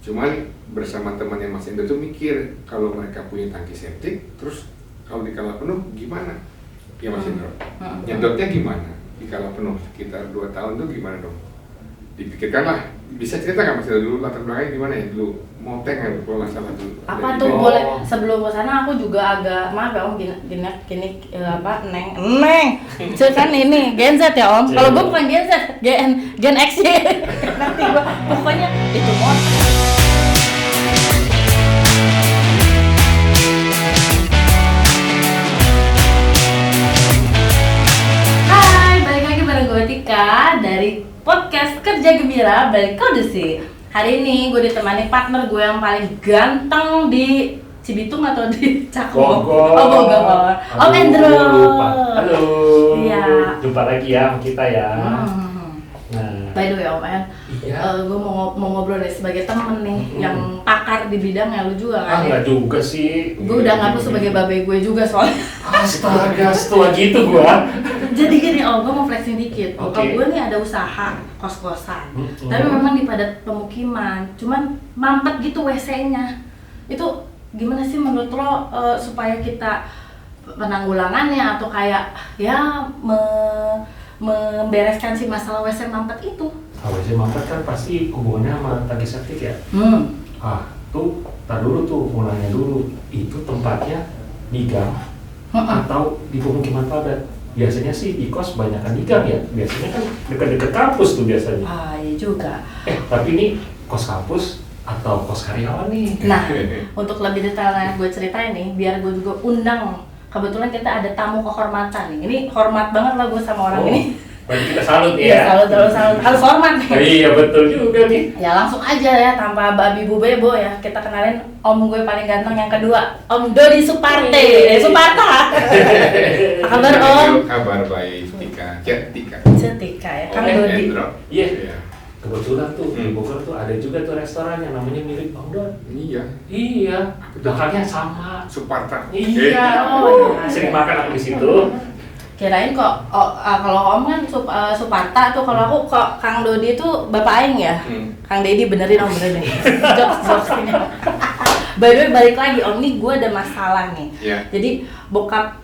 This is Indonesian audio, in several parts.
Cuman bersama temannya Mas Endo tuh mikir kalau mereka punya tangki septik, terus kalau dikala penuh gimana? Ya Mas Endo, nyedotnya gimana? Dikala penuh sekitar 2 tahun tuh gimana dong? Dipikirkan lah, bisa cerita nggak Mas Endo dulu latar belakangnya gimana ya dulu? Mau tank ya kalau nggak salah dulu. Apa tuh boleh sebelum ke sana aku juga agak maaf ya Om gini neng. Itu kan ini Gen Z ya Om. Kalau gue bukan Gen Z, Gen X ya. Nanti gue pokoknya itu mod. Hai, balik lagi bareng gue Tika dari podcast Kerja Gembira Balik Kondisi. Hari ini gue ditemani partner gue yang paling ganteng di Cibitung atau di Cakung? Bogor. Om Endro. Lupa. Halo. Iya. Jumpa lagi ya sama kita ya. Nah. By the way Om En, gue mau ngobrol deh sebagai temen nih yang pakar di bidangnya, lu juga kan? Enggak juga sih. Gue udah ngaku sebagai babe gue juga soalnya. Astaga, setelah gitu gua. Jadi gini Om, gue mau flexing dikit. Kalau Oke. gue nih ada usaha kos-kosan, tapi memang di padat pemukiman. Cuman mampet gitu WC-nya. Itu gimana sih menurut lo supaya kita penanggulangannya atau kayak ya membereskan si masalah WC mampet itu? Kalau WC mampet kan pasti hubungannya sama tangki septik ya. Tuh, tar dulu tuh, mau nanya dulu. Itu tempatnya di gang atau di pemukiman padat? Biasanya sih di kos banyakan di gang ya. Biasanya kan dekat-dekat kampus tuh biasanya. Iya juga. Tapi ini kos kampus atau kos karyawan nih? Nah, untuk lebih detailnya gue ceritain nih, biar gue juga undang. Kebetulan kita ada tamu kehormatan nih. Ini hormat banget lah gue sama orang ini. Berarti kita salut Iya, ya? salut. Harus hormat nih. Iya, betul juga nih. Ya langsung aja ya, tanpa babi bu bebo ya. Kita kenalin om gue paling ganteng yang kedua, Om Dodi Suparte. Suparta. Apa kabar Om? Kabar baik, Tika. Tika ya, Kang Dodi. Iya. Kebetulan tuh di Bogor tuh ada juga tuh restoran yang namanya mirip Bang Don. Iya. Belakangnya sama. Suparta. Iya. Sering makan aku di situ. Kirain kok kalau Om kan Suparta tuh, kalau aku kok Kang Dodi tuh bapak aing ya. Kang Dedi benerin Om, benerin. Jokes-jokesnya. By the way, balik lagi Om, nih gue ada masalah nih. Yeah. Jadi bokap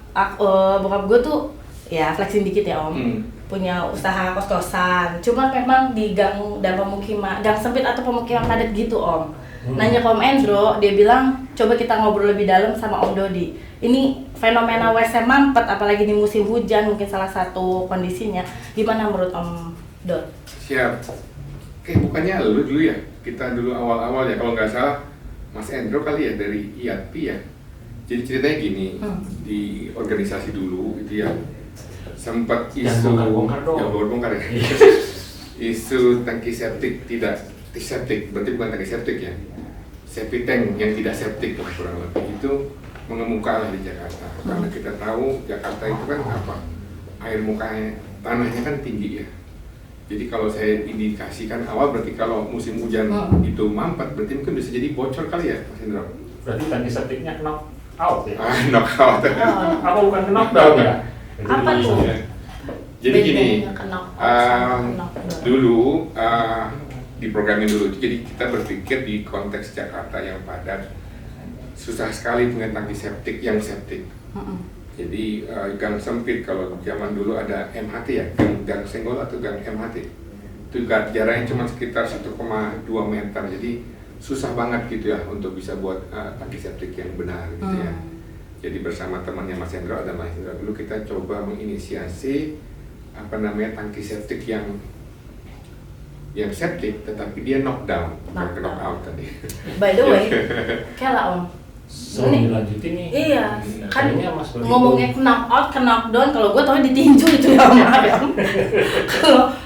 gue tuh ya flexing dikit ya Om. Punya usaha kos-kosan. Cuma memang di gang dan pemukiman, gang sempit atau pemukiman padat gitu Om. Nanya ke Om Endro, dia bilang coba kita ngobrol lebih dalam sama Om Dodi. Ini fenomena WC mampet, apalagi di musim hujan, mungkin salah satu kondisinya. Gimana menurut Om Dod? Siap. Bukannya lu dulu ya? Kita dulu awal-awal ya, kalau nggak salah Mas Endro kali ya dari IATPI ya. Jadi ceritanya gini, di organisasi dulu itu ya sempat isu bongkar ya. Isu tangki septik tidak septik, berarti bukan tangki septik ya. Septic tank yang tidak septik lah kurang lebih itu mengemuka lah di Jakarta. Karena kita tahu Jakarta itu kan apa? Air mukanya, tanahnya kan tinggi ya. Jadi kalau saya indikasikan awal berarti kalau musim hujan itu mampet, berarti mungkin bisa jadi bocor kali ya Mas Indro? Berarti tangki septiknya knock out ya? Knock out. Apa bukan knock down ya? Apa tuh? Jadi gini, dulu diprogramin dulu. Jadi kita berpikir di konteks Jakarta yang padat, susah sekali dengan tangki septik yang septik. Jadi gang sempit, kalau zaman dulu ada MHT ya, gang senggol atau gang MHT. Itu jaraknya cuma sekitar 1,2 meter. Jadi susah banget gitu ya untuk bisa buat tangki septik yang benar gitu ya. Jadi bersama temannya Mas Endro, ada Mas Endro dulu, kita coba menginisiasi tangki septik yang septik tetapi dia knockdown, bukan knock out tadi. By the way, kela Om. Sebelum dilanjutin nih. Iya, kan Mas ngomongnya knock out, knock down, kalau gue tau ditinju itu ya Om.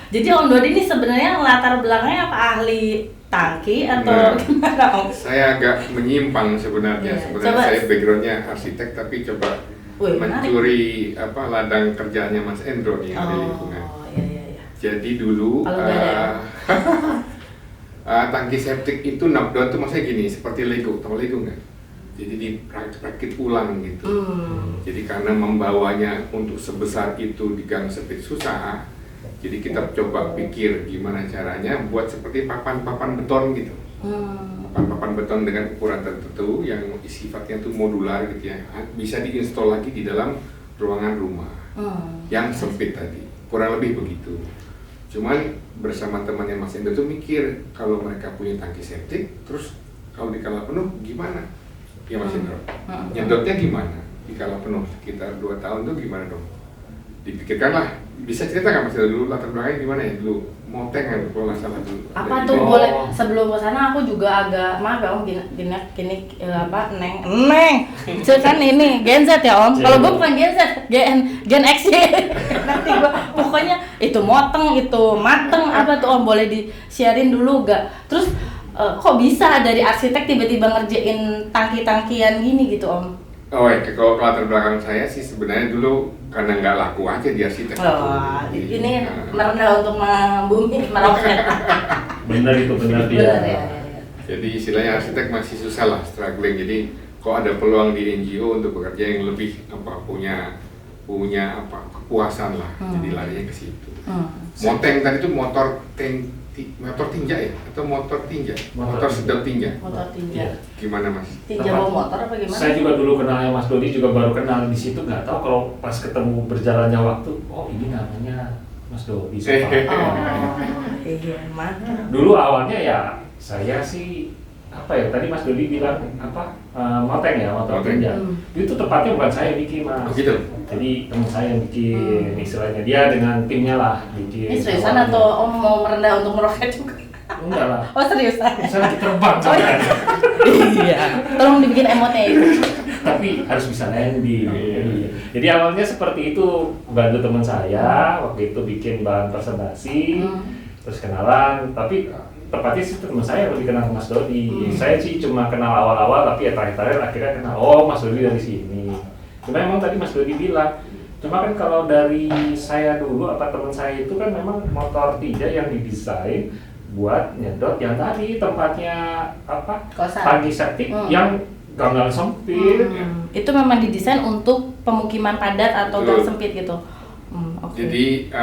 Jadi Om Dodi ini sebenarnya latar belakangnya apa, ahli tangki atau gimana Om? Saya agak menyimpang sebenarnya. Sebenarnya saya backgroundnya arsitek, tapi coba mencuri ladang kerjaannya Mas Endro nih yang di lingkungan. Iya. Jadi dulu tangki septik itu knockdown tuh maksudnya gini, seperti Lego, tahu Lego nggak? Jadi dirakit ulang gitu. Jadi karena membawanya untuk sebesar itu di gang sempit susah, jadi kita coba pikir gimana caranya buat seperti papan-papan beton gitu. Papan beton dengan ukuran tertentu yang sifatnya itu modular gitu ya, bisa diinstal lagi di dalam ruangan rumah yang sempit tadi, kurang lebih begitu. Cuman bersama temannya Mas Endo tuh mikir kalau mereka punya tangki septik, terus kalau dikala penuh gimana? Ya Mas Endo, nyedotnya gimana? Dikala penuh sekitar 2 tahun tuh gimana dong? Dipikirkanlah, bisa cerita nggak Mas Endo dulu latar belakangnya gimana ya dulu? Moteng kan kalau nggak salah dulu. Apa tuh boleh sebelum ke sana aku juga agak maaf ya Om gini Neng. Kan ini Gen Z ya Om. Kalau gue bukan Gen Z, Gen X ya. Nanti gue pokoknya itu moteng, itu mateng apa tuh Om, boleh di-sharein dulu gak? Terus kok bisa dari arsitek tiba-tiba ngerjain tangki-tangkian gini gitu Om? Oh ya, kalau latar belakang saya sih sebenarnya dulu karena nggak laku aja di arsitek. Ini merendah untuk membumi meroket. Benar itu, benar dia. Ya. Jadi istilahnya arsitek masih susah lah, struggling. Jadi kok ada peluang di NGO untuk bekerja yang lebih punya kepuasan lah. Jadi larinya ke situ. Moteng tadi itu motor tinja ya atau motor tinja? Motor sedot tinja. Motor tinja. Gimana Mas? Tinja bawa motor apa gimana? Saya juga dulu kenalnya Mas Dodi, juga baru kenal di situ, nggak tahu kalau pas ketemu berjalannya waktu, oh ini namanya Mas Dodi. Iya, mantap. Dulu awalnya ya saya sih tadi Mas Dodi bilang moteng ya, motor tinja. Itu tepatnya bukan saya bikin Mas. Oh gitu. Jadi teman saya yang bikin, istilahnya dia dengan timnya lah bikin. Ini seriusan atau Om mau merendah untuk meroket juga? Enggak lah. Oh seriusan? Saya lagi terbang Iya. Tolong dibikin emotnya itu. Tapi harus bisa landing. Jadi awalnya seperti itu, bantu teman saya waktu itu bikin bahan presentasi, terus kenalan. Tapi tepatnya sih teman saya lebih kenal Mas Dodi. Saya sih cuma kenal awal-awal, tapi ya terakhir akhirnya kenal. Oh Mas Dodi dari sini. Cuma emang tadi Mas Dodi bilang, cuma kan kalau dari saya dulu teman saya itu kan memang motor tinja yang didesain buat nyedot yang tadi tempatnya tangki septik yang gang sempit. Itu memang didesain untuk pemukiman padat atau gang sempit gitu. Okay. Jadi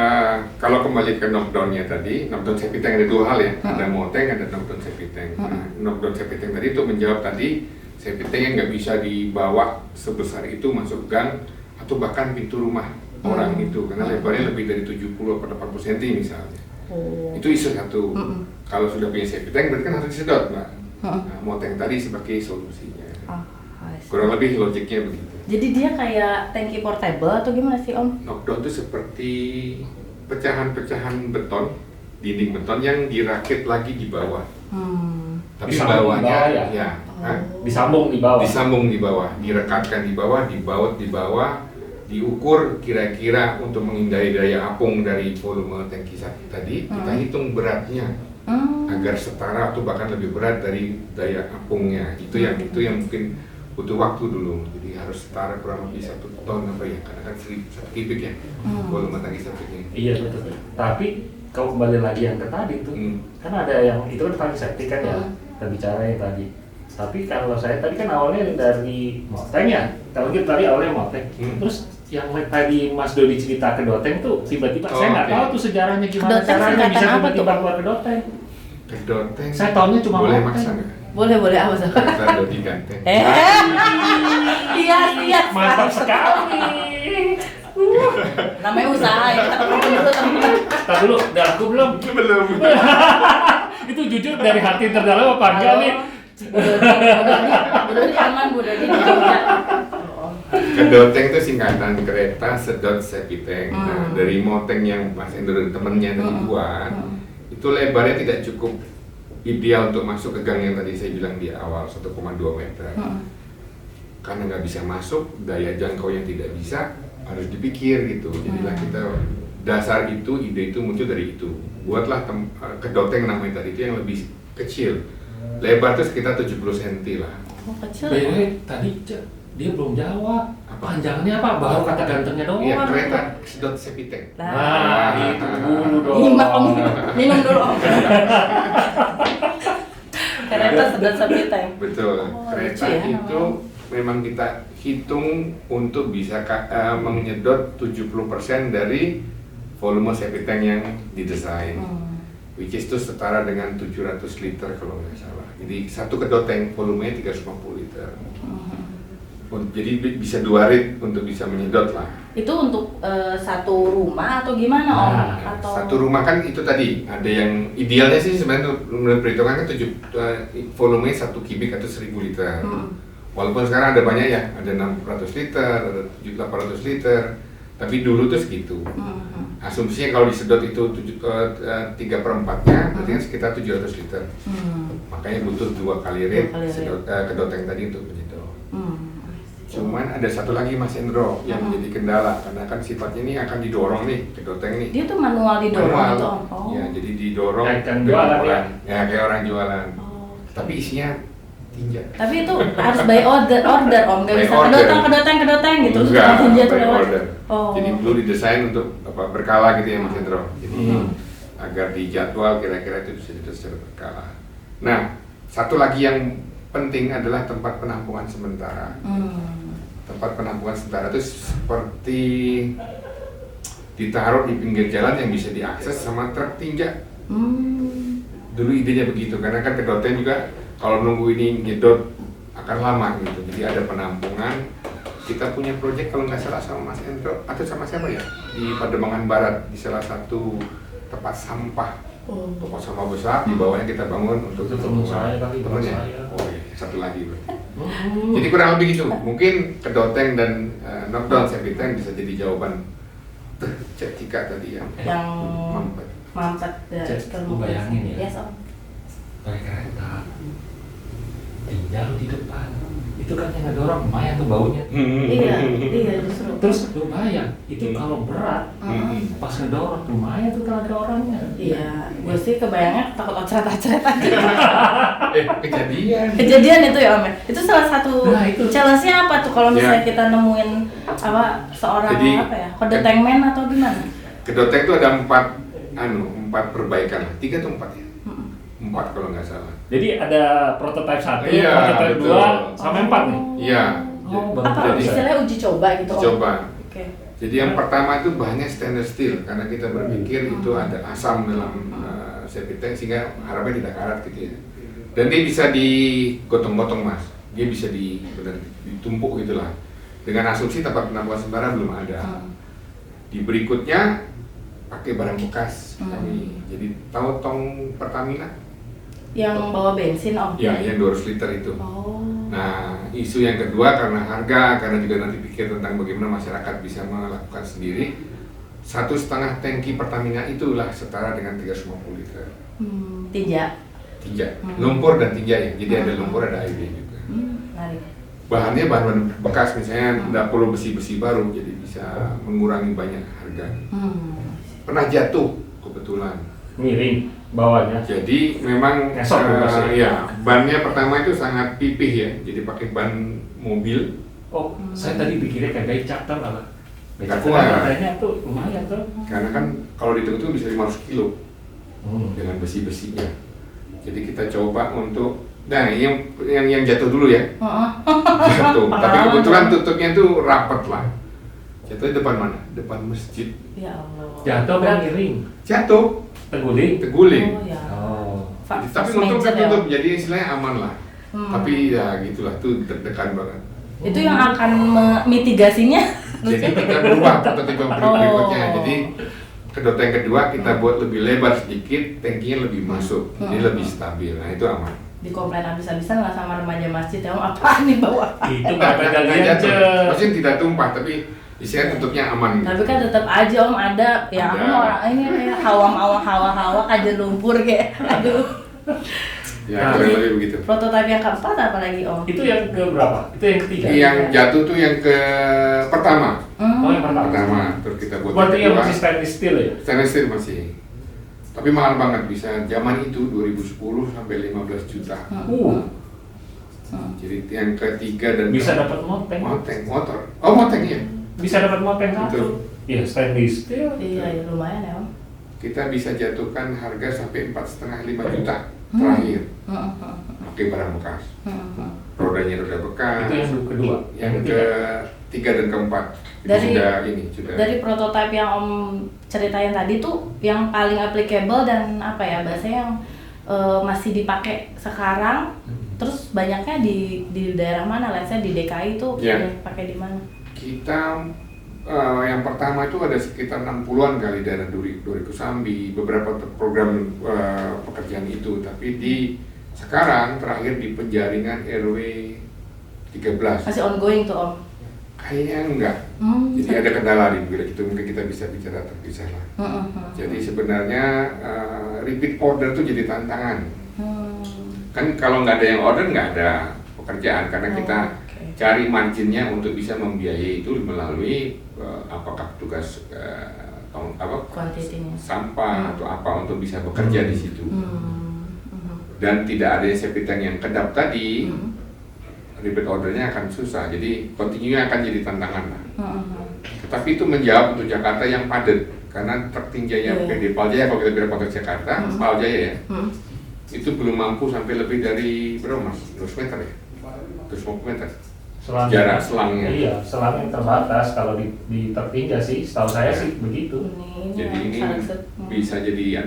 kalau kembali ke knockdown-nya tadi, knockdown septic tank ada 2 hal ya, ada moteng, ada knockdown septic tank. Knockdown septic tank tadi itu menjawab tadi septic tank yang nggak bisa dibawa sebesar itu masuk gang atau bahkan pintu rumah orang itu, karena lebarnya lebih dari 70 atau 80 cm misalnya. Itu isu satu. Kalau sudah punya septic tank berarti kan harus disedot, Mbak. Nah, moteng tadi sebagai solusinya. Kurang lebih logiknya begitu. Jadi dia kayak tangki portable atau gimana sih Om? Knockdown itu seperti pecahan-pecahan beton, dinding beton yang dirakit lagi di bawah. Tapi bawahnya disambung di bawah. Disambung di bawah, direkatkan di bawah, dibaut di bawah, diukur kira-kira untuk menghindari daya apung dari volume tangki tadi, kita hitung beratnya agar setara atau bahkan lebih berat dari daya apungnya. Itu yang mungkin butuh waktu dulu, jadi harus setara kurang lebih 1 ton karena kan 1 kubik ya volume tangki septiknya. Iya betul. Tapi kalau kembali lagi yang ke tadi tuh, kan ada yang itu kan tangki septik kan ya, kita bicara yang tadi. Tapi kalau saya tadi kan awalnya dari moteng ya, kalau kita tadi awalnya moteng, terus yang tadi Mas Dodi cerita ke doteng tuh tiba-tiba saya nggak tahu tuh sejarahnya gimana caranya bisa tiba-tiba keluar ke doteng. Ke doteng. Saya tahunya cuma boleh moteng. maksa nggak? Boleh apa sih? Kita Dodi ganteng. Iya. Mantap sekali. Namanya usaha ya, kita ketemu dulu teman-teman. Tar dulu, udah laku belum? Belum. Itu jujur dari hati terdalam apa enggak nih? Bu Dodi aman, Bu Dodi dijawab. Kedoteng itu singkatan kereta sedot septic tank. Nah, dari moteng yang Mas Endro dan temennya tadi buat, itu lebarnya tidak cukup ideal untuk masuk ke gang yang tadi saya bilang di awal 1,2 meter. Karena nggak bisa masuk, daya jangkau yang tidak bisa harus dipikir gitu. Jadilah kita dasar itu, ide itu muncul dari itu. Buatlah kedoteng namanya tadi itu yang lebih kecil. Lebar itu sekitar 70 cm lah. Oh, kecil. Tadi dia belum jawab. Panjangnya apa? Baru kata gantengnya doang. Iya, kereta sedot septic tank. Nah, itu dulu dong. Minum dulu Om. Kereta sedot septic tank. Betul. Kereta itu memang kita hitung untuk bisa menyedot 70% dari volume septic tank yang didesain. which is itu setara dengan 700 liter kalau nggak salah. Jadi satu kedoteng volumenya 350 liter. Jadi bisa 2 rit untuk bisa menyedot lah. Itu untuk satu rumah atau gimana Om? Atau Satu rumah kan itu tadi ada yang idealnya sih sebenarnya menurut perhitungan kan volumenya 1 kubik atau 1000 liter. Walaupun sekarang ada banyak ya, ada 600 liter, ada 800 liter, tapi dulu tuh segitu. Asumsinya kalau disedot itu 3/4-nya, berarti kan sekitar 700 liter. Makanya butuh 2 kali rit kedoteng tadi untuk menyedot. Cuman ada satu lagi Mas Endro yang menjadi kendala karena kan sifatnya ini akan didorong nih kedoteng nih. dia tuh manual didorong gitu Om? Ya, jadi didorong Kayak jualan orang. Ya kayak orang jualan. Tapi isinya tinja. Tapi itu harus by order Om, nggak By bisa order. kedoteng gitu terus Enggak, tinja tuh by lewat. order. Jadi perlu didesain untuk berkala gitu ya Mas Endro. Jadi agar dijadwal kira-kira itu bisa didesain secara berkala. Nah, satu lagi yang penting adalah tempat penampungan sementara. Tempat penampungan sementara itu seperti ditaruh di pinggir jalan yang bisa diakses sama truk tinja. Dulu idenya begitu, karena kan kedoteng juga kalau nunggu ini nyedot akan lama gitu. Jadi ada penampungan. Kita punya proyek kalau nggak salah sama Mas Endro atau sama siapa ya di Pademangan Barat di salah satu tempat sampah. Toko sampah besar di bawahnya kita bangun untuk teman saya kali temennya. saya. Oh iya, satu lagi bro. Jadi kurang lebih gitu. Mungkin kedoteng dan knockdown septic tank bisa jadi jawaban Cetika tadi ya. Yang mampet. Lu bayangin ya. Yes Om. Pakai kereta, tinggal di depan. Itu kan yang ngedorong lumayan tuh baunya. Iya justru. Terus lu bayang, itu kalau berat, pas ngedorong lumayan tuh kalau ada orangnya. Iya, gue sih kebayangnya takut ocret-ocret aja. Kejadian itu ya Om ya? Itu salah satu challenge-nya apa tuh kalau misalnya kita nemuin seorang kedoteng man atau gimana? Kedoteng itu ada 4 perbaikan, 3 atau 4 ya? 4 kalau nggak salah. Jadi ada prototipe 1, Iya, prototipe betul. 2, sampai 4 nih? Iya. Apa istilahnya uji coba gitu Om? Coba. Oke. Jadi yang pertama itu bahannya stainless steel karena kita berpikir itu ada asam dalam septic tank sehingga harapannya tidak karat gitu ya. Dan dia bisa digotong-gotong Mas. Dia bisa ditumpuk gitulah. Dengan asumsi tempat penampungan sementara belum ada. Di berikutnya pakai barang bekas. Jadi tahu tong Pertamina? Yang bawa bensin Om? Ya, yang 200 liter itu. Oh. Nah, isu yang kedua karena harga, karena juga nanti pikir tentang bagaimana masyarakat bisa melakukan sendiri. 1,5 tangki Pertamina itulah setara dengan 350 liter. Tinja? Tinja, lumpur dan tinja ya, jadi ada lumpur ada air juga. Bahannya bahan bekas, misalnya tidak perlu besi-besi baru, jadi bisa mengurangi banyak harga. Pernah jatuh kebetulan. Miring bawahnya. Jadi memang bannya pertama itu sangat pipih ya, jadi pakai ban mobil. Oh, saya tadi pikirnya kayak becak tau nggak? Becak katanya tuh lumayan tuh. Karena kan kalau dihitung bisa 500 kilo dengan besi-besinya. Jadi kita coba untuk, yang jatuh dulu ya. Jatuh. Tapi kebetulan tutupnya tuh rapat lah. Jatuhnya depan mana? Depan masjid. Ya Allah. Jatuh kan miring. Jatuh. Teguling. Oh ya. Tapi untung tertutup, jadi istilahnya aman lah. Tapi ya gitulah, tuh deg-degan banget. Itu yang akan mitigasinya? Jadi kita berubah prototipe berikutnya. Jadi kedoteng kedua kita buat lebih lebar sedikit, tankinya lebih masuk, jadi lebih stabil. Nah itu aman. Dikomplain habis-habisan nggak sama remaja masjid ya, apaan nih bawa? Itu nggak kejadian aja. Maksudnya tidak tumpah, tapi isinya tutupnya aman. Tapi kan tetap aja Om ada. Ya aku orang ini kayak hawa kajian lumpur kayak, aduh. Ya kurang lebih begitu. Prototipe yang keempat apa lagi Om? Itu yang ke berapa? Itu yang ketiga? Yang jatuh tuh yang ke pertama. Oh yang Pertama, terus kita buat berarti yang kedua. masih stainless steel ya? Stainless steel masih. Tapi mahal banget, bisa zaman itu 2010 sampai 15 juta. Jadi yang ketiga dan bisa dapat moteng. Motor. Oh moteng ya. Bisa dapat moteng satu. Iya stainless steel. Iya lumayan ya Om. Kita bisa jatuhkan harga sampai 4,5-5 juta terakhir. Pakai barang bekas. Rodanya roda bekas. Itu yang kedua. Yang ketiga dan keempat. Dari prototipe yang Om ceritain tadi tuh yang paling applicable dan apa ya bahasanya yang masih dipakai sekarang, terus banyaknya di daerah mana? Let's say di DKI tuh dipakai di mana? Kita yang pertama itu ada sekitar 60-an kali daerah Duri Kusambi, beberapa program pekerjaan itu, tapi sekarang terakhir di penjaringan RW 13. Masih ongoing tuh Om? Kayaknya enggak. Jadi ada kendala di bila itu mungkin kita bisa bicara terpisah lah. Jadi sebenarnya repeat order tuh jadi tantangan. Kan kalau nggak ada yang order nggak ada pekerjaan karena kita cari marginnya untuk bisa membiayai itu melalui apakah tugas sampah atau apa untuk bisa bekerja di situ. Dan tidak ada safety tank yang kedap tadi. Repeat ordernya akan susah, jadi continue-nya akan jadi tantangan lah. Tetapi itu menjawab untuk Jakarta yang padat, karena truk tinjanya di Paljaya, kalau kita bilang konteks Jakarta, Paljaya ya, itu belum mampu sampai lebih dari berapa mas? 200 meter ya? 250 meter? Jarak selangnya. Iya, selangnya terbatas kalau di truk tinja sih, setahu saya sih begitu. Jadi ini bisa jadi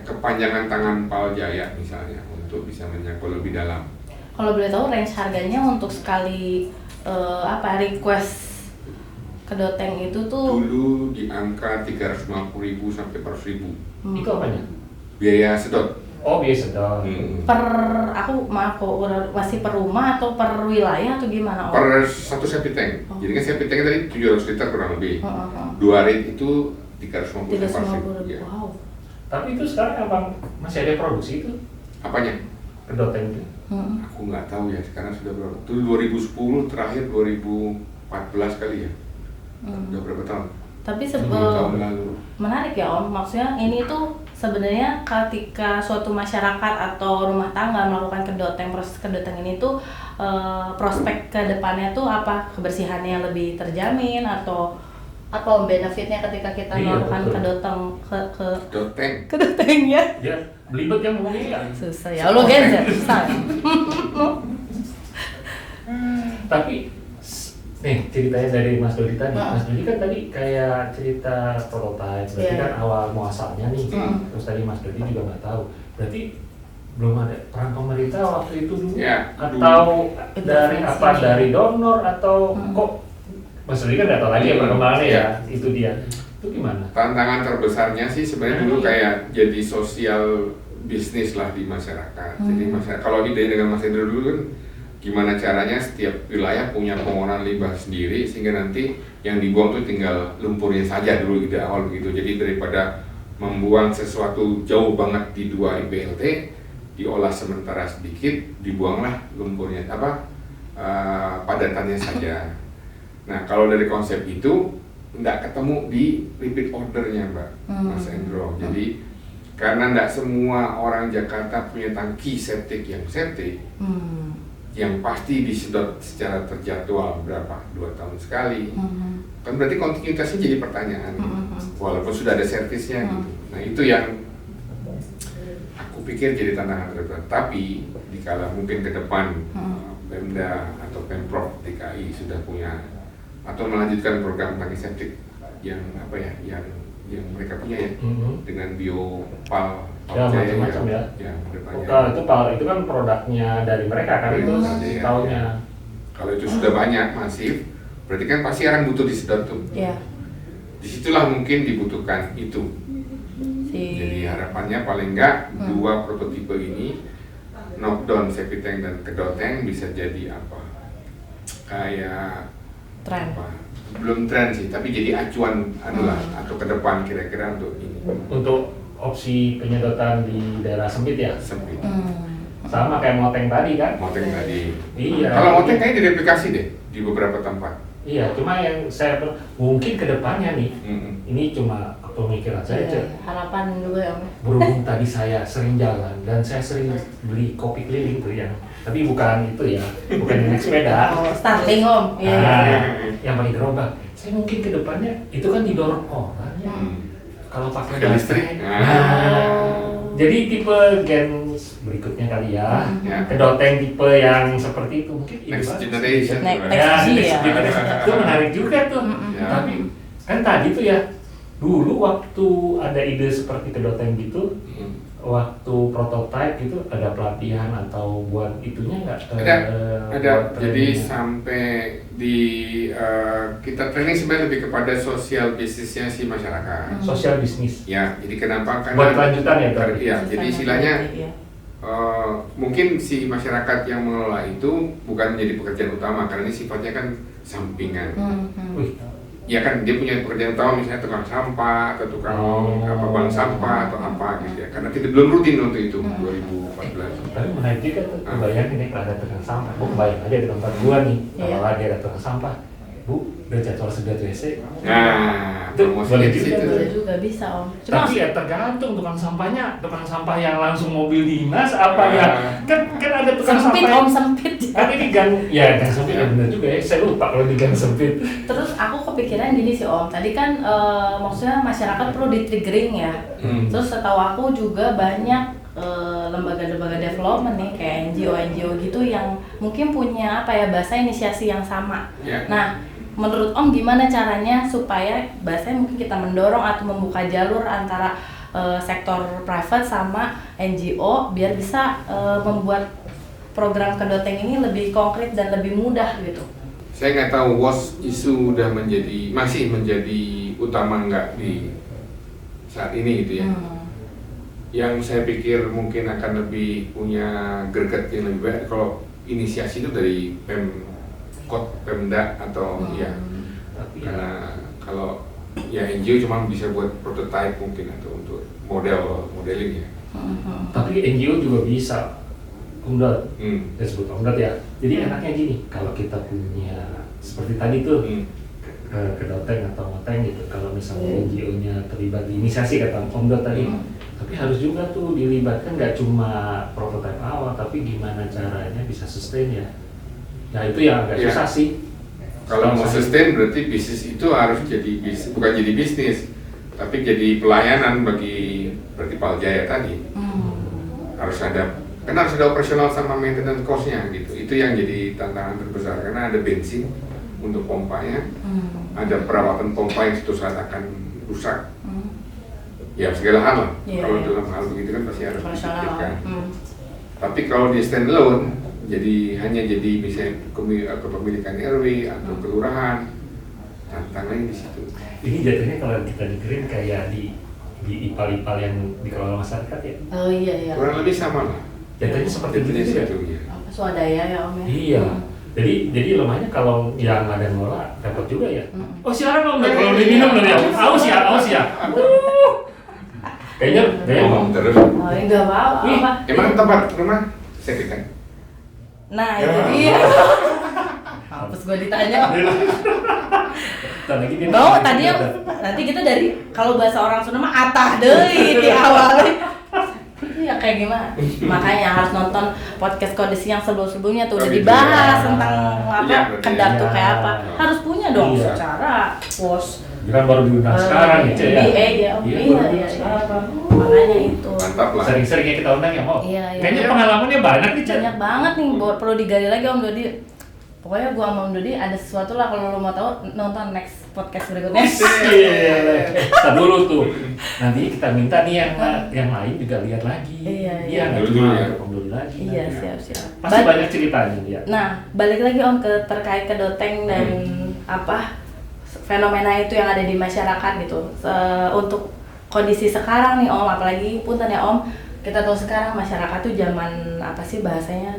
kepanjangan tangan Paljaya misalnya, untuk bisa menjangkau lebih dalam. Kalau boleh tahu range harganya untuk sekali request kedoteng itu tuh? Dulu di angka 350.000 sampai 400.000. Itu apanya? Biaya sedot. Oh, biaya sedot. Masih per rumah atau per wilayah atau gimana? Per satu septic tank. Jadi kan septic tank tadi 700 liter kurang lebih. 2 rate itu 350 sampai 400.000. Wow. Tapi itu sekarang emang masih ada produksi itu? Apanya? Kedoteng itu? Aku nggak tahu ya, sekarang sudah berapa? Itu 2010, terakhir 2014 kali ya. Udah berapa tahun? Tapi tahun lalu. Menarik ya Om, maksudnya ini tuh sebenarnya ketika suatu masyarakat atau rumah tangga melakukan proses kedoteng ini tuh prospek ke depannya tuh apa? Kebersihannya lebih terjamin atau apa benefitnya ketika kita melakukan kedotengnya? Ya, belibet yang ngomongnya ya. Susah ya, lo genzer, susah. Tapi nih ceritanya dari Mas Dodi tadi. Mas Dodi kan tadi kayak cerita prototipe, berarti kan awal muasalnya nih. Terus tadi Mas Dodi juga nggak tahu. Berarti belum ada peran pemerintah waktu itu dulu? Atau dari donor atau kok? Mas Dodi kan nggak tahu lagi perkembangannya ya. Itu dia. Itu gimana? Tantangan terbesarnya sih sebenarnya dulu kayak jadi sosial bisnis lah di masyarakat. Jadi kalau ide dengan Mas Hendro dulu kan gimana caranya setiap wilayah punya pengolahan limbah sendiri sehingga nanti yang dibuang tuh tinggal lumpurnya saja dulu ide awal begitu. Jadi daripada membuang sesuatu jauh banget di 2 IPLT, diolah sementara sedikit, dibuanglah lumpurnya padatannya saja. Nah kalau dari konsep itu nggak ketemu di repeat ordernya Mbak Mas Endro. Jadi karena nggak semua orang Jakarta punya tangki septic yang septic, yang pasti disedot secara terjadwal berapa 2 tahun sekali, kan berarti kontinuitasnya jadi pertanyaan, walaupun sudah ada servisnya gitu. Nah itu yang aku pikir jadi tantangan terberat. Tapi dikala mungkin ke depan Pemda atau Pemprov DKI sudah punya atau melanjutkan program tangki septic yang yang mereka punya ya, dengan biopal macam-macam ya. Itu itu kan produknya dari mereka kan itu tahunnya. Kalau itu sudah banyak masif, berarti kan pasti orang butuh disedot tuh. Disitulah mungkin dibutuhkan itu. Jadi harapannya paling enggak 2 prototipe ini, knockdown septic tank dan kedoteng bisa jadi kayak tren. Belum tren sih, tapi jadi acuan atau ke depan kira-kira untuk ini. Untuk opsi penyedotan di daerah sempit ya? Sempit. Sama kayak moteng tadi kan? Moteng tadi. Iya. Kalau moteng kayaknya direplikasi deh di beberapa tempat. Iya, cuma yang saya mungkin ke depannya nih, ini cuma pemikiran saya. Harapan juga ya Om. Berhubung tadi saya sering jalan dan saya sering beli kopi keliling tuh tapi bukan itu ya, bukan yang naik sepeda. Oh, Starling Om. Yang pakai gerobak. Saya mungkin ke depannya itu kan didorong orang ya. Kalau pakai listrik. Jadi tipe Gen berikutnya kali ya. Kedoteng tipe yang seperti itu mungkin next generation. Next generation itu menarik juga tuh. Tapi kan tadi tuh ya, dulu waktu ada ide seperti kedoteng gitu, waktu prototype gitu ada pelatihan atau buat itunya nggak? Ada. Jadi sampai di kita training sebenarnya lebih kepada sosial bisnisnya si masyarakat. Sosial bisnis. Ya, jadi kenapa? Karena buat kelanjutan ya tadi. Ya, jadi istilahnya mungkin si masyarakat yang mengelola itu bukan menjadi pekerjaan utama karena ini sifatnya kan sampingan. Ya kan dia punya pekerjaan utama misalnya tukang sampah atau tukang bank sampah atau apa gitu ya, karena kita belum rutin untuk itu 2014. Tapi menarik juga tuh, bayangin nih kalau ada tukang sampah, bayang aja di tempat gua nih, kalau ada tukang sampah, Bu, udah jadwal sedot WC. Nah, itu boleh juga bisa Om. Tapi ya tergantung tukang sampahnya, tukang sampah yang langsung mobil dinas apa ya, kan ada tukang sempit, sampah Om, sempit. Kan ini gang, ya gang sempit ya benar juga ya, saya lupa kalau di gang sempit. Terus aku kepikiran gini sih Om, tadi kan maksudnya masyarakat perlu di-triggering ya. Terus setahu aku juga banyak lembaga-lembaga development nih kayak NGO gitu yang mungkin punya bahasa inisiasi yang sama. Nah, menurut Om gimana caranya supaya bahasanya mungkin kita mendorong atau membuka jalur antara sektor private sama NGO biar bisa membuat program kedoteng ini lebih konkret dan lebih mudah gitu. Saya nggak tahu WOS isu udah masih menjadi utama nggak di saat ini gitu ya. Yang saya pikir mungkin akan lebih punya greget yang lebih baik kalau inisiasi itu dari Pemda atau karena kalau ya NGO cuma bisa buat prototype mungkin atau untuk modeling ya. Tapi NGO juga bisa Umdot, saya sebut Umdot ya. Jadi enaknya gini, kalau kita punya seperti tadi tuh kedoteng atau ngoteng gitu, kalau misalnya NGO-nya terlibat di inisiasi kata Umdot tadi, tapi harus juga tuh dilibatkan nggak cuma prototype awal, tapi gimana caranya bisa sustain ya. Nah itu yang agak susah sih. Kalau mau sustain berarti bisnis itu harus bukan jadi bisnis, tapi jadi pelayanan bagi Paljaya tadi. Harus ada operasional sama maintenance cost-nya gitu. Itu yang jadi tantangan terbesar karena ada bensin untuk pompanya, ada perawatan pompa yang suatu saat akan rusak. Ya segala hal lah. Kalau dalam hal begitu kan pasti harus dipikirkan. Tapi kalau di standalone hanya jadi misalnya kepemilikan RW atau kelurahan, tantangannya di situ. Ini jatuhnya kalau kita dikirim kayak di ipal-ipal yang dikelola masyarakat ya. Oh iya. Kurang lebih sama lah. Jatuhnya seperti itu ya. Swadaya ya Om ya. Iya. Jadi lemahnya kalau yang ada ngelola dapat juga ya. Oh silakan Om, kalau beli minum loh ya. Aus ya. Kayaknya ngomong terus. Oh enggak apa-apa. Emang tempat rumah saya Nah itu dia. Hapus gue ditanya. Nanti kita dari kalau bahasa orang Sunda mah atah deui di awal. Ya kayak gimana? Makanya harus nonton podcast Kodesi yang sebelumnya tuh udah dibahas tentang kedap tuh kayak apa. Harus punya dong secara WOS. Jangan baru diundang sekarang ya, Iya. Makanya itu. Mantap lah. Sering-seringnya kita undang ya, Mo. Iya. Kayaknya pengalamannya banyak nih, Banyak banget nih, perlu digali lagi Om Dodi. Pokoknya gua sama Om Dodi ada sesuatu lah kalau lo mau tahu nonton next podcast berikutnya. Kita dulu tuh. Nanti kita minta nih yang lain juga lihat lagi. Iya. Nggak cuma Om Dodi lagi. Iya, siap. Pasti banyak ceritanya dia. Nah, balik lagi Om ke terkait kedoteng dan fenomena itu yang ada di masyarakat gitu. Untuk kondisi sekarang nih Om, apalagi punten ya Om, kita tahu sekarang masyarakat tuh zaman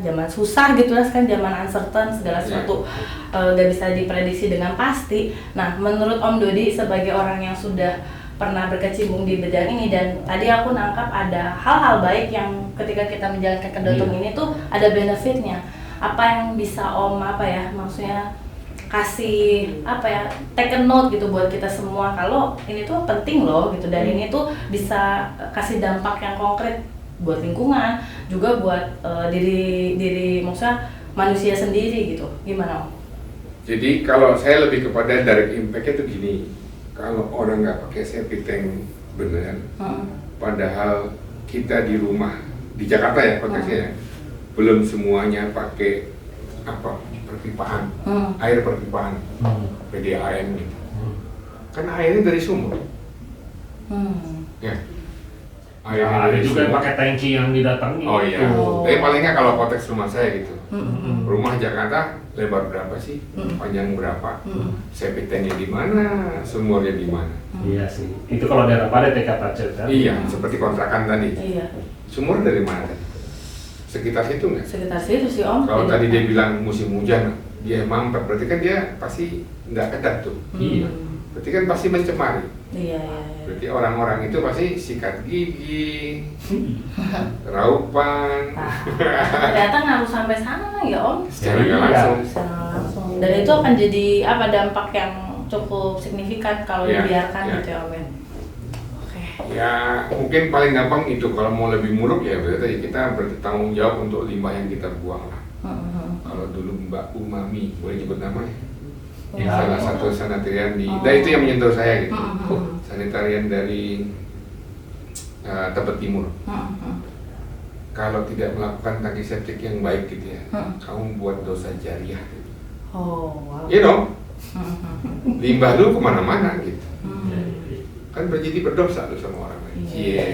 zaman susah gitu lah, kan zaman uncertain, segala sesuatu gak bisa diprediksi dengan pasti. Nah, menurut Om Dodi sebagai orang yang sudah pernah berkecimpung di bidang ini, dan tadi aku nangkap ada hal-hal baik yang ketika kita menjalankan kedoteng ini tuh ada benefitnya. Apa yang bisa Om maksudnya kasih take a note gitu buat kita semua kalau ini tuh penting loh gitu, dan ini tuh bisa kasih dampak yang konkret buat lingkungan juga buat diri maksudnya manusia sendiri gitu. Gimana Om? Jadi kalau saya lebih kepada direct impact-nya tuh gini, kalau orang nggak pakai septic tank beneran, padahal kita di rumah di Jakarta ya konteksnya, belum semuanya pakai perpipaan, air perpipaan, PDAM gitu. Karena airnya dari sumur. Ya. Ada juga yang pakai tangki yang didatangi. Oh iya. Tapi paling nggak kalau konteks rumah saya gitu. Rumah Jakarta lebar berapa sih? Panjang berapa? Septic tanknya di mana? Sumurnya di mana? Iya sih. Itu kalau daerah padat ya kata Cel kan? Iya, seperti kontrakan tadi. Iya. Sumur dari mana tadi? Sekitar situ nggak? Sekitar situ sih Om. Kalau tadi dia bilang musim hujan, dia mampet, berarti kan dia pasti nggak kedap tuh. Iya. Berarti kan pasti mencemari. Iya. Berarti orang-orang itu pasti sikat gigi, raupan. Ternyata ngaruh sampai sana ya Om. Secara nggak langsung. Secara langsung. Dan itu akan jadi dampak yang cukup signifikan kalau dibiarkan gitu ya Om ya. Oke. Ya mungkin paling gampang itu, kalau mau lebih muruk ya berarti kita bertanggung jawab untuk limbah yang kita buang lah. Kalau dulu Mbak Umami, boleh nyebut namanya? Ya, Salah satu sanitarian di, nah itu yang menyentuh saya gitu. Sanitarian dari Tebet Timur. Kalau tidak melakukan tangki septik yang baik gitu ya, kamu buat dosa jariah. Gitu. Oh, wow. Iya dong. Limbah lu kemana-mana gitu. Kan berjadi berdosa lu sama orang lain. Iya.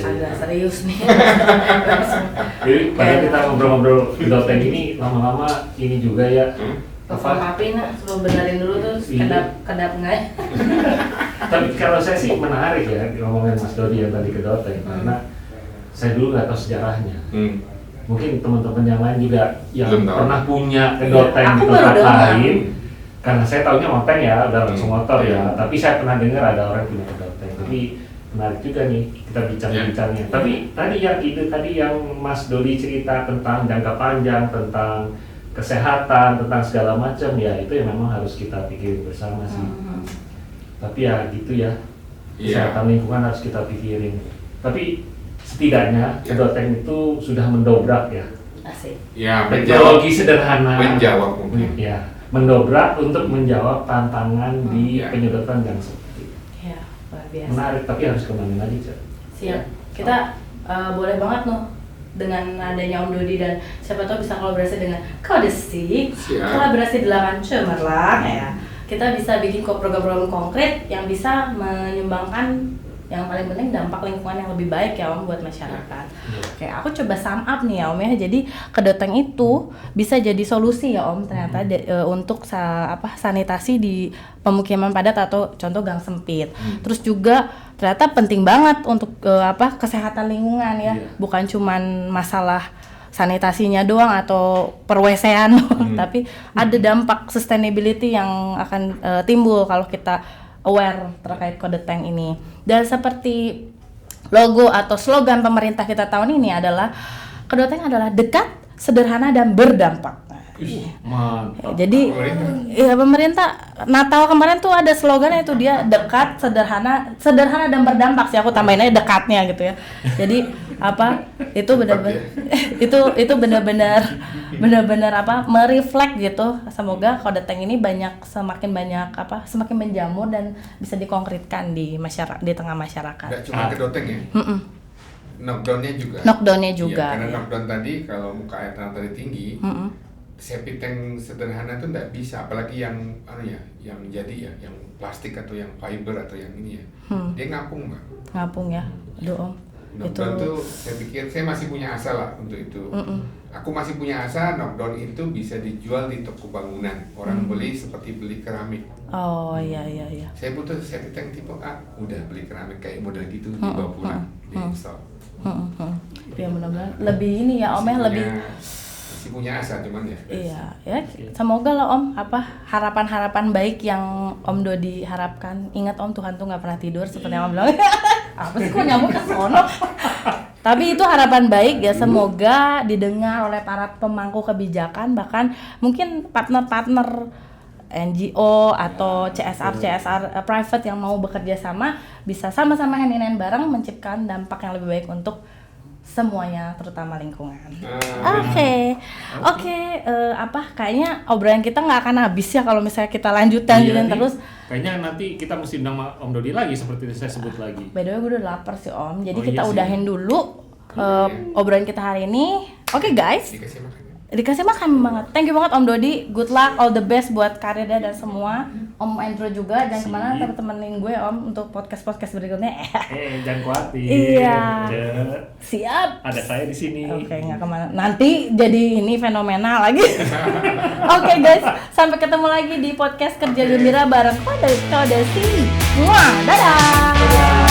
Agak serius nih. Jadi pada kita ngobrol-ngobrol di Doteng ini lama-lama ini juga ya. Maafin, suruh benerin dulu tuh kedap nggak ya? Tapi kalau saya sih menarik ya ngomongin Mas Dodi yang tadi ke Doteng karena saya dulu nggak tahu sejarahnya. Mungkin teman-teman yang lain juga yang pernah punya ke Doteng di tempat lain. Karena saya taunya Moteng ya, udah langsung motor ya. Tapi saya pernah dengar ada orang punya ke Doteng. Jadi menarik juga nih kita bincang-bincangnya. Tapi tadi yang ide tadi yang Mas Dodi cerita tentang jangka panjang, tentang kesehatan, tentang segala macam ya itu yang memang harus kita pikirin bersama sih. Tapi ya gitu ya, kesehatan lingkungan harus kita pikirin. Tapi setidaknya Doteng itu sudah mendobrak ya. Asik. Ya, teknologi sederhana. Menjawab mungkin. Ya, mendobrak untuk menjawab tantangan di penyedotan yang seperti. Ya, luar biasa. Menarik, tapi harus kemana lagi, Cak? Siap. Kita boleh banget dengan adanya Om Dodi dan siapa tahu bisa kolaborasi dengan Kodestik, kolaborasi 8 Cemerlang ya. Kita bisa bikin program-program konkret yang bisa menyumbangkan yang paling penting dampak lingkungan yang lebih baik ya Om buat masyarakat. Oke, aku coba sum up nih ya Om ya. Jadi Kedoteng itu bisa jadi solusi ya Om ternyata untuk sanitasi di pemukiman padat atau contoh gang sempit. Terus juga ternyata penting banget untuk kesehatan lingkungan ya. Bukan cuman masalah sanitasinya doang atau perwesean tapi ada dampak sustainability yang akan timbul kalau kita aware terkait Kodeteng ini. Dan seperti logo atau slogan pemerintah kita tahun ini adalah Kodeteng adalah dekat, sederhana dan berdampak. Mantap. Jadi ya pemerintah Natal kemarin tuh ada slogannya itu dia dekat, sederhana dan berdampak sih, aku tambahin aja dekatnya gitu ya. Jadi itu benar-benar itu benar-benar mereflek gitu. Semoga Kodeteng ini semakin menjamur dan bisa dikonkretkan di masyarakat, di tengah masyarakat. Nggak cuma Kedoteng ya. Knockdownnya juga. Ya, karena knockdown tadi kalau muka air tanah tadi tinggi, septic tank sederhana itu nggak bisa, apalagi yang yang jadi yang plastik atau yang fiber atau yang ini ya, dia ngapung Mbak. Ngapung ya, aduh Om. Knockdown itu saya pikir saya masih punya asa lah untuk itu. Aku masih punya asa knockdown itu bisa dijual di toko bangunan, orang beli seperti beli keramik. Oh iya. Saya butuh septic tank tipe A, udah beli keramik kayak model gitu dibawa pulang, di-install. Ya mudah-mudahan lebih ini ya Om ya, lebih punya asa cuman ya. Iya, ya semoga lah Om harapan-harapan baik yang Om Dodi harapkan. Ingat Om, Tuhan tuh nggak pernah tidur seperti yang Om bilang. Apa sih kok nyambung ke sono? Tapi itu harapan baik ya, semoga didengar oleh para pemangku kebijakan, bahkan mungkin partner-partner NGO atau CSR private yang mau bekerja sama bisa sama-sama hand in hand bareng menciptakan dampak yang lebih baik untuk semuanya, terutama lingkungan. Oke, kayaknya obrolan kita nggak akan habis ya kalau misalnya kita lanjutin terus. Kayaknya nanti kita mesti undang Om Dodi lagi seperti yang saya sebut lagi. By the way, gue udah lapar sih Om, jadi kita udahin dulu obrolan kita hari ini. Oke guys, dikasih makan banget. Thank you banget Om Dodi. Good luck, all the best buat karirnya dan semua. Om Andrew juga jangan kemana, temenin gue Om untuk podcast berikutnya. Jangan khawatir. Iya. Siap. Ada saya di sini. Oke, nggak kemana. Nanti jadi ini fenomenal lagi. Oke guys, sampai ketemu lagi di podcast Kerja Gembira bareng Kode Sini. Dadah.